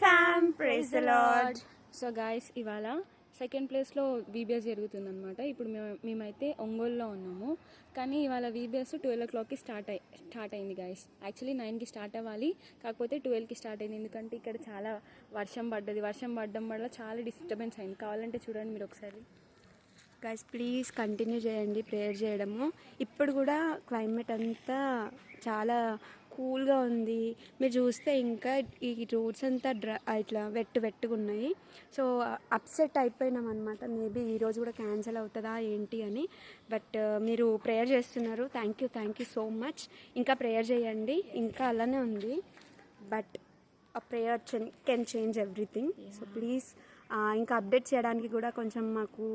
fam, praise the Lord. So guys ఇవాళ second ప్లేస్లో VBS జరుగుతుందనమాట. ఇప్పుడు మేమైతే ఒంగోలులో ఉన్నాము. కానీ ఇవాళ వీబీఎస్ 12 o'clockకి స్టార్ట్ అయింది గాయస్. యాక్చువల్లీ 9కి స్టార్ట్ అవ్వాలి, కాకపోతే 12కి స్టార్ట్ అయింది. ఎందుకంటే ఇక్కడ చాలా వర్షం పడడం వల్ల చాలా డిస్టర్బెన్స్ అయింది. కావాలంటే చూడండి మీరు ఒకసారి. గైస్ ప్లీజ్ కంటిన్యూ చేయండి ప్రేయర్ చేయడము. ఇప్పుడు కూడా క్లైమేట్ అంతా చాలా కూల్గా ఉంది. మీరు చూస్తే ఇంకా ఈ రోడ్స్ అంతా ఇట్లా వెట్టుగా ఉన్నాయి. సో అప్సెట్ అయిపోయినాం అనమాట. మేబీ ఈరోజు కూడా క్యాన్సిల్ అవుతుందా ఏంటి అని. బట్ మీరు ప్రేయర్ చేస్తున్నారు. Thank you so much. ఇంకా ప్రేయర్ చేయండి. ఇంకా అలానే ఉంది. బట్ ఆ prayer can change everything. So please ఇంకా అప్డేట్ చేయడానికి కూడా కొంచెం మాకు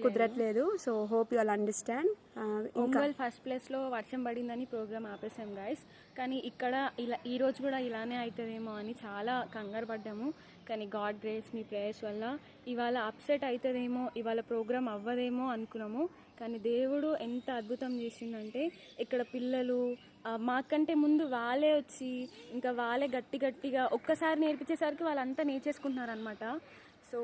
కుదరట్లేదు. So hope you all understand. Ongole first ప్లేస్లో వర్షం పడిందని ప్రోగ్రామ్ ఆపేసాం గాయస్. కానీ ఇక్కడ ఈ రోజు కూడా ఇలానే అవుతుందేమో అని చాలా కంగారు పడ్డాము. కానీ గాడ్ గ్రేస్ మీ ప్రేయర్స్ వల్ల ఇవాళ అప్సెట్ అవుతుందేమో, ఇవాళ ప్రోగ్రామ్ అవ్వదేమో అనుకున్నాము. కానీ దేవుడు ఎంత అద్భుతం చేసిందంటే ఇక్కడ పిల్లలు మాకంటే ముందు వాళ్ళే వచ్చి ఇంకా వాళ్ళే గట్టిగా ఒక్కసారి నేర్పించేసరికి వాళ్ళంతా నేర్చేసుకుంటున్నారు అనమాట. సో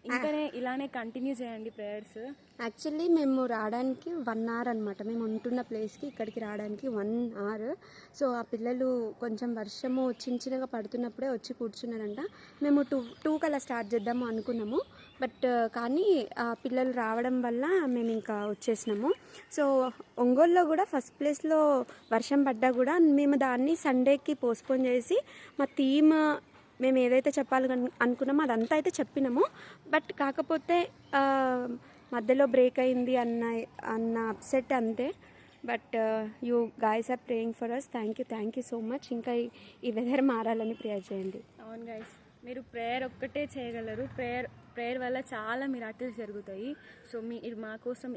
ఇంకానే ఇలానే కంటిన్యూ చేయండి ప్రేయర్స్. యాక్చువల్లీ మేము రావడానికి 1 hour అనమాట. మేము ఉంటున్న ప్లేస్కి ఇక్కడికి రావడానికి 1 hour. సో ఆ పిల్లలు కొంచెం వర్షము చిన్నగా పడుతున్నప్పుడే వచ్చి కూర్చున్నారంట. మేము 2 అలా స్టార్ట్ చేద్దాము అనుకున్నాము. బట్ కానీ ఆ పిల్లలు రావడం వల్ల మేము ఇంకా వచ్చేసినాము. సో ఒంగోలులో కూడా ఫస్ట్ ప్లేస్లో వర్షం పడ్డా కూడా మేము దాన్ని సండేకి పోస్ట్పోన్ చేసి మా థీమ్ మేము ఏదైతే చెప్పాలి అనుకున్నామో అదంతా అయితే చెప్పినాము. బట్ కాకపోతే మధ్యలో బ్రేక్ అయింది అన్న అప్సెట్ అంతే. But you guys are praying for us. Thank you so much. ఇంకా ఈ వెదర్ మారాలని ప్రేయర్ చేయండి. అవును గైస్, మీరు ప్రేయర్ ఒక్కటే చేయగలరు. ప్రేయర్ వల్ల చాలా మిరాకిల్స్ జరుగుతాయి. సో మీరు మా కోసం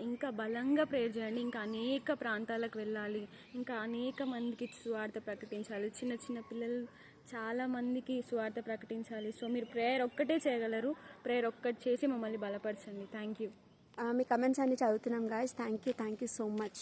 ఇంకా బలంగా ప్రేయర్ చేయండి. ఇంకా అనేక ప్రాంతాలకు వెళ్ళాలి, ఇంకా అనేక మందికి సువార్త ప్రకటించాలి. చిన్న పిల్లలు చాలా మందికి సువార్త ప్రకటించాలి. సో మీరు ప్రేయర్ ఒక్కటే చేయగలరు. ప్రేయర్ ఒక్కటి చేసి మమ్మల్ని బలపరచండి. Thank you. మీ కమెంట్స్ అన్ని చదువుతున్నాం guys. Thank you so much.